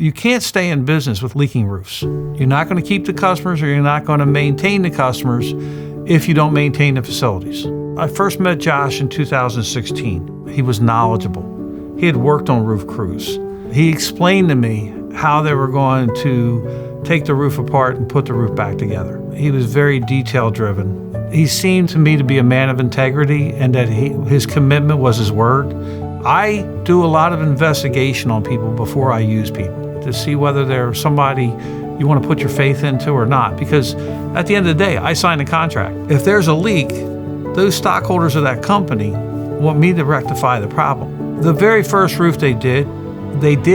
You can't stay in business with leaking roofs. You're not going to keep the customers, or you're not going to maintain the customers if you don't maintain the facilities. I first met Josh in 2016. He was knowledgeable. He had worked on roof crews. He explained to me how they were going to take the roof apart and put the roof back together. He was very detail driven. He seemed to me to be a man of integrity, and that his commitment was his word. I do a lot of investigation on people before I use people to see whether they're somebody you want to put your faith into or not, because at the end of the day, I signed a contract. If there's a leak, those stockholders of that company want me to rectify the problem. The very first roof they did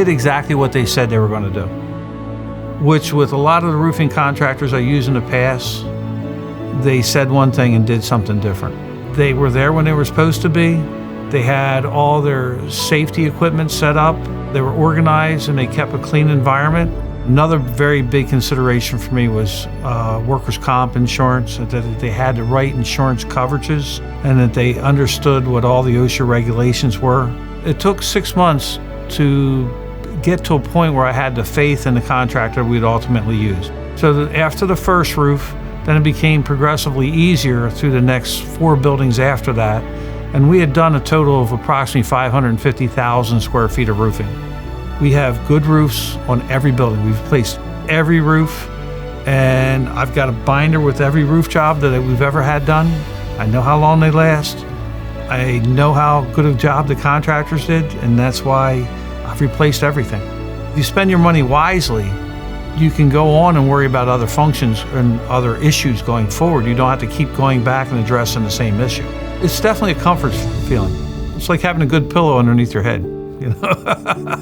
exactly what they said they were going to do, which with a lot of the roofing contractors I used in the past, they said one thing and did something different. They were there when they were supposed to be. They had all their safety equipment set up. They were organized and they kept a clean environment. Another very big consideration for me was workers' comp insurance, that they had the right insurance coverages and that they understood what all the OSHA regulations were. It took 6 months to get to a point where I had the faith in the contractor we'd ultimately use. So after the first roof, then it became progressively easier through the next 4 buildings after that. And we had done a total of approximately 550,000 square feet of roofing. We have good roofs on every building. We've replaced every roof, and I've got a binder with every roof job that we've ever had done. I know how long they last. I know how good a job the contractors did, and that's why I've replaced everything. If you spend your money wisely, you can go on and worry about other functions and other issues going forward. You don't have to keep going back and addressing the same issue. It's definitely a comfort feeling. It's like having a good pillow underneath your head, you know?